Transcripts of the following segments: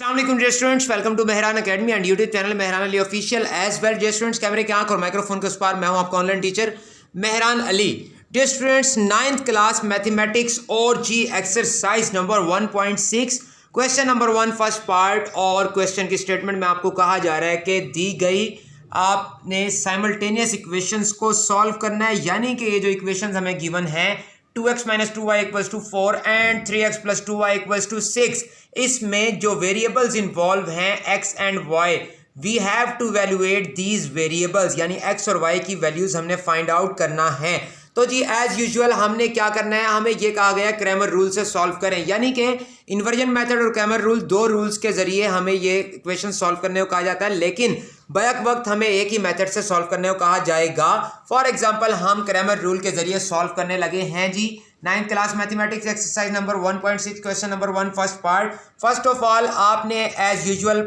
अस्सलाम students, welcome to Mehran academy and YouTube channel Mehran Ali official as well. Dear students, कैमरे की आंख और माइक्रोफोन के उस पार मैं हूं आपका online teacher Mehran Ali. Dear students, 9th class mathematics और जी exercise number 1.6 question number 1 first part. और क्वेश्चन की स्टेटमेंट में आपको कहा जा रहा है कि दी गई आपने साइमल्टेनियस इक्वेशंस को सॉल्व करना है, यानी कि ये जो इक्वेशंस हमें गिवन है 2x - 2y = 4 and 3x + 2y = 6, इसमें जो वेरिएबल्स इन्वॉल्व हैं x and y, we have to valuate these variables, यानी x और y की वैल्यूज हमने फाइंड आउट करना है। तो जी एज यूजुअल हमने क्या करना है, हमें ये कहा गया क्रैमर रूल से सॉल्व करें, यानी कि इन्वर्जन मेथड और क्रैमर रूल, दो रूल्स के जरिए हमें ये इक्वेशन सॉल्व करने को कहा जाता है, लेकिन बैक वक्त हमें एक ही मेथड से सॉल्व करने को कहा जाएगा। फॉर एग्जांपल हम क्रैमर रूल के जरिए सॉल्व करने लगे हैं जी 9th class mathematics exercise number 1.6 question number 1 first part. First of all आपने एज यूजुअल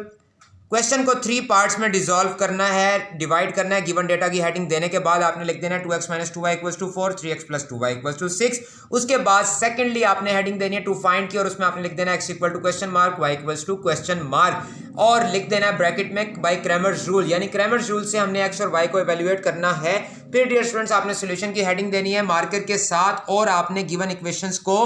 क्वेश्चन को 3 पार्ट्स में डिसॉल्व करना है, डिवाइड करना है। गिवन डेटा की हेडिंग देने के बाद आपने लिख देना है 2x - 2y = 4, 3x + 2y = 6। उसके बाद सेकेंडली आपने हेडिंग देनी है टू फाइंड की, और उसमें आपने लिख देना है x = question mark, y = question mark, और लिख देना है ब्रैकेट में बाय क्रैमर्स रूल, यानी क्रैमर्स रूल से हमने x और y को इवैल्यूएट करना है। फिर डियर स्टूडेंट्स आपने सॉल्यूशन की हेडिंग देनी है मार्कर के साथ, और आपने गिवन इक्वेशंस को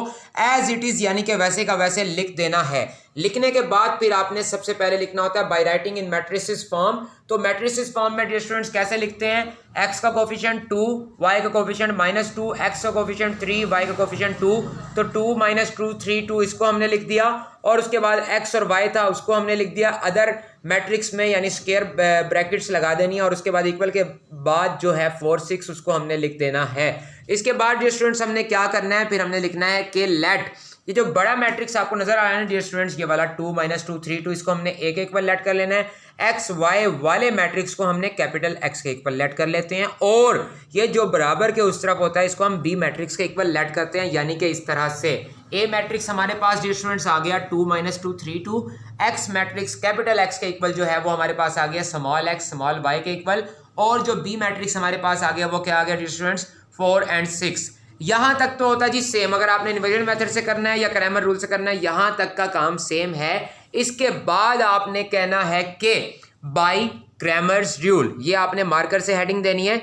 एज इट इज यानी कि वैसे का वैसे लिख देना है। लिखने के बाद फिर आपने सबसे पहले लिखना होता है by writing in matrices form. तो मैट्रिसेस फॉर्म में डियर स्टूडेंट्स कैसे लिखते हैं, x का कोफिशिएंट 2, y का कोफिशिएंट -2, x का कोफिशिएंट 3, y का कोफिशिएंट 2, तो 2 - 2 3 2 इसको हमने लिख दिया, और उसके बाद x और y था उसको हमने लिख दिया अदर मैट्रिक्स में, यानी स्क्वायर ब्रैकेट्स लगा देनी है, और उसके बाद इक्वल के बाद जो है 4 6 उसको हमने लिख देना है। इसके बाद डियर स्टूडेंट्स हमने क्या करना है, फिर हमने लिखना है कि लेट, ये जो बड़ा मैट्रिक्स आपको नजर आ रहा है डियर स्टूडेंट्स, ये वाला 2 - 2 3 2, इसको हमने एक एक पर लेट कर लेना है। एक्स वाई वाले मैट्रिक्स को हमने कैपिटल एक्स के इक्वल लेट कर लेते हैं, और ये जो बराबर के उस तरफ होता है इसको हम बी मैट्रिक्स के इक्वल लेट करते हैं, यानी कि इस तरह से ए मैट्रिक्स हमारे पास डियर स्टूडेंट्स आ गया 2 - 2 3 2, एक्स मैट्रिक्स कैपिटल एक्स के इक्वल जो है वो हमारे पास आ गया स्मॉल एक्स स्मॉल वाई के इक्वल, और जो बी मैट्रिक्स हमारे पास आ गया वो क्या आ गया डियर स्टूडेंट्स 4 और 6। यहां तक तो होता है जी सेम, अगर आपने इन्वर्जन मेथड से करना है या क्रैमर रूल से करना है, यहां तक का काम सेम है। इसके बाद आपने कहना है कि बाय क्रैमर्स रूल, ये आपने मार्कर से हेडिंग देनी है।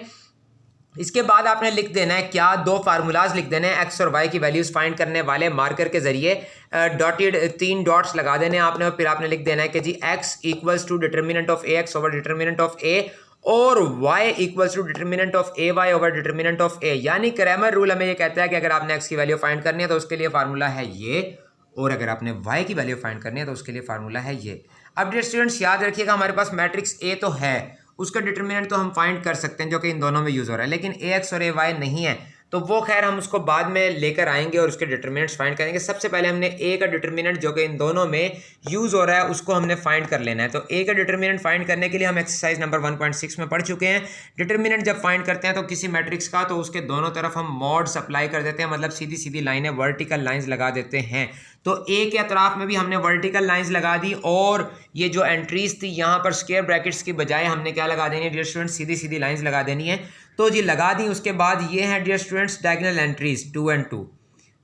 इसके बाद आपने लिख देना है क्या, 2 फार्मूलाज लिख देने हैं एक्स और वाई की वैल्यूज फाइंड करने वाले, मार्कर के जरिए डॉटेड 3 डॉट्स लगा देने आपने, और फिर आपने लिख देना है कि जी x = determinant of A x over determinant of A, और y = determinant of A y over determinant of A. यानी क्रैमर रूल हमें ये कहता है कि अगर आपने x की वैल्यू फाइंड करनी है तो उसके लिए फार्मूला है ये, और अगर आपने y की वैल्यू फाइंड करनी है तो उसके लिए फार्मूला है ये। अब डियर स्टूडेंट्स याद रखिएगा, हमारे पास मैट्रिक्स ए तो है, उसका डिटर्मिनेंट तो हम फाइंड कर सकते हैं जो कि इन दोनों में यूज हो रहा है, लेकिन ए एक्स और ए वाई नहीं है, तो वो खैर हम उसको बाद में लेकर आएंगे और उसके डिटर्मिनेंट्स फाइंड करेंगे। सबसे पहले हमने ए का डिटर्मिनेंट जो कि इन दोनों में यूज हो रहा है उसको हमने फाइंड कर लेना है। तो ए का डिटर्मिनेंट फाइंड करने के लिए हम एक्सरसाइज नंबर 1.6 में पढ़ चुके हैं। डिटर्मिनेंट जब फाइंड करते हैं तो किसी मैट्रिक्स का, तो उसके दोनों तरफ हम मॉड्स अप्लाई कर देते हैं, मतलब सीधी सीधी लाइनें वर्टिकल लाइंस लगा देते हैं। तो ए के अतराफ में भी हमने वर्टिकल लाइंस लगा दी, और ये जो एंट्रीज थी यहाँ पर स्क्वायर ब्रैकेट्स की बजाय हमने क्या लगा देनी है डियर स्टूडेंट्स, सीधी सीधी लाइंस लगा देनी है। तो जी लगा दी। उसके बाद ये है डियर स्टूडेंट्स डायगोनल एंट्रीज 2 और 2।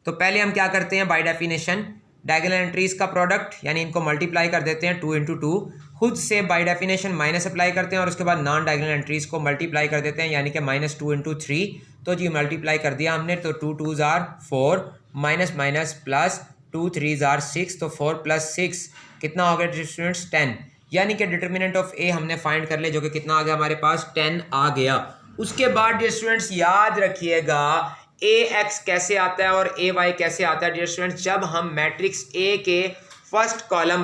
तो पहले हम क्या करते हैं, बाय डेफिनेशन डायगोनल एंट्रीज का प्रोडक्ट, यानी इनको मल्टीप्लाई कर देते हैं 2 × 2, खुद से बाय डेफिनेशन माइनस अप्लाई करते हैं, और उसके बाद नॉन डायगोनल एंट्रीज को मल्टीप्लाई कर देते हैं, यानी कि -2 × 3। तो जी मल्टीप्लाई कर दिया हमने, तो 2 2s are 4, minus minus plus 2 3s are 6, तो 4 + 6 कितना हो गया स्टूडेंट्स 10, यानी कि डिटर्मिनेंट ऑफ ए हमने फाइंड कर ले, जो कि कितना आ गया हमारे पास 10 आ गया। उसके बाद डियर स्टूडेंट्स याद रखिएगा ए एक्स कैसे आता है और ए वाई कैसे आता है डियर स्टूडेंट्स, जब हम मैट्रिक्स ए के फर्स्ट कॉलम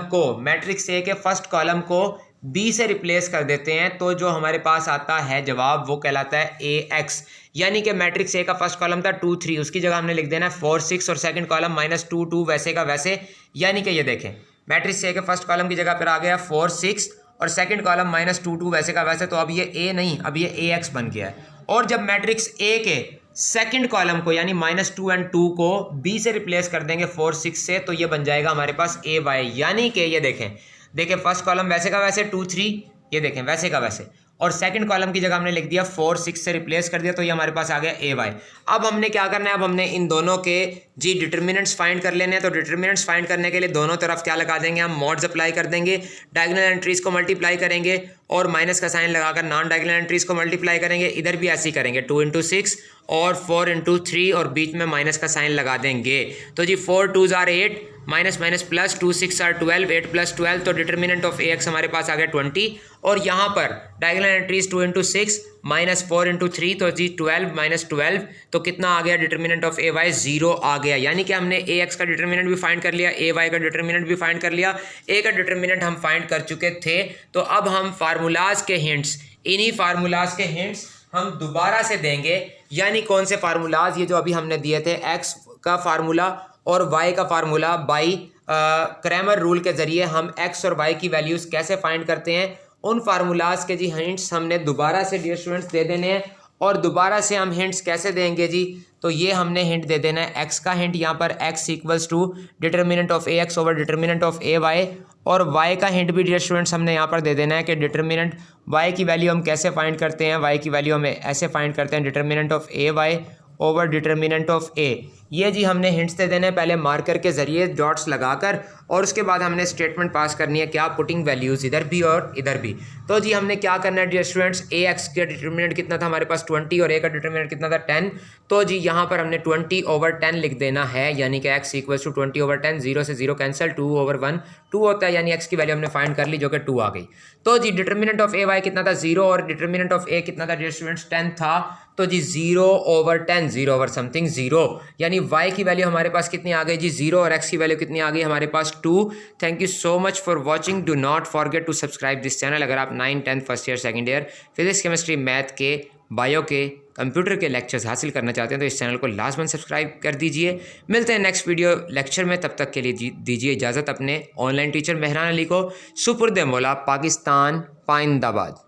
को बी से रिप्लेस कर देते हैं, तो जो हमारे पास आता है जवाब वो कहलाता है ए एक्स, यानी कि मैट्रिक्स ए का फर्स्ट कॉलम था 2 3, उसकी जगह हमने लिख देना है 4 6, और सेकंड कॉलम -2 2 वैसे का वैसे, यानी कि ये देखें मैट्रिक्स ए के फर्स्ट कॉलम की जगह पर आ गया 4 6, और सेकंड कॉलम -2 2 वैसे का वैसे, तो अब ये ए नहीं, अब ये ए एक्स बन गया है। और जब मैट्रिक्स ए के सेकंड कॉलम को यानी -2 और 2 को बी से रिप्लेस कर देंगे 4 6 से, तो ये बन जाएगा हमारे पास ए वाई, यानी कि ये देखें फर्स्ट कॉलम वैसे का वैसे 2 3, ये देखें वैसे का वैसे, और सेकंड कॉलम की जगह हमने लिख दिया 4 6 से रिप्लेस कर दिया, तो ये हमारे पास आ गया ए वाई। अब हमने क्या करना है, अब हमने इन दोनों के जी डिटर्मिनेंट्स फाइंड कर लेने हैं। तो डिटर्मिनेंट्स फाइंड करने के लिए दोनों तरफ क्या लगा देंगे, हम मॉड्स अप्लाई कर देंगे, डायगोनल एंट्रीज को मल्टीप्लाई करेंगे और माइनस का साइन लगाकर नॉन डायगोनल एंट्रीज को मल्टीप्लाई करेंगे। इधर भी ऐसे ही करेंगे, 2 × 6 और 4 × 3 और बीच में माइनस का साइन लगा देंगे। तो जी 4 2s are 8, minus minus plus 2 6 are 12, 8 + 12, तो डिटर्मिनेंट ऑफ ए एक्स हमारे पास आ गया 20। और यहाँ पर डायगोनल एंट्रीज 2 × 6 माइनस 4 × 3, तो जी 12 माइनस 12, तो कितना आ गया डिटर्मिनेंट ऑफ ए वाई, 0 आ गया। यानी कि हमने ए एक्स का डिटर्मिनेंट भी फाइंड कर लिया, ए वाई का डिटर्मिनेंट भी फाइंड कर लिया, ए का डिटर्मिनेंट हम फाइंड कर चुके थे। तो अब हम फार्मूलाज के हिंट्स, इन्हीं फार्मूलाज के हिंट्स हम दोबारा से देंगे। यानी कौन से फार्मूलाज, ये जो अभी हमने दिए थे, एक्स का फार्मूला और वाई का फार्मूला बाई क्रैमर रूल के ज़रिए हम एक्स और वाई की वैल्यूज़ कैसे फाइंड करते हैं, उन फार्मूलाज के जी हिंट्स हमने दोबारा से डियर स्टूडेंट्स दे देने हैं। और दोबारा से हम हिंट्स कैसे देंगे जी, तो ये हमने हिंट दे देना है, एक्स का हिंट यहाँ पर x = determinant of A x over determinant of A Y, और y का हिंट भी डियर स्टूडेंट्स हमने यहाँ पर दे देना है कि डिटर्मिनेंट y की वैल्यू हम कैसे फाइंड करते हैं, y की वैल्यू हमें ऐसे फाइंड करते हैं, determinant of A y over determinant of A. ये जी हमने हिंट्स दे देने पहले मार्कर के जरिए डॉट्स लगाकर, और उसके बाद हमने स्टेटमेंट पास करनी है क्या, पुटिंग वैल्यूज़ इधर भी और इधर भी। तो जी हमने क्या करना है डियर स्टूडेंट्स, ए एक्स का डिटर्मिनेंट कितना था हमारे पास 20 और ए का डिटर्मिनेंट कितना था 10। तो जी यहाँ पर हमने 20/10 लिख देना है, यानी कि x = 20/10, 0 से 0 कैंसिल, 2/1 2 होता है, यानी x की वैल्यू हमने फाइंड कर ली जो कि 2 आ गई। तो जी डिटर्मिनेंट ऑफ ए वाई कितना था 0 और डिटर्मिनेंट ऑफ ए कितना था डियर स्टूडेंट्स 10 था। तो जी 0/10, 0/something 0, यानी y की वैल्यू हमारे पास कितनी आ गई जी 0 और x की वैल्यू कितनी आ गई हमारे पास 2। Thank you so much for watching. Do not forget to subscribe this channel. अगर आप 9th 10th first year second year physics chemistry math के, बायो के, कंप्यूटर के लेक्चर्स हासिल करना चाहते हैं तो इस चैनल को लाजमन सब्सक्राइब कर दीजिए। मिलते हैं नेक्स्ट वीडियो लेक्चर में, तब तक के लिए दीजिए इजाज़त अपने ऑनलाइन टीचर मेहरान अली को। सुपुर्द मौला, पाकिस्तान, पाइंदाबाद।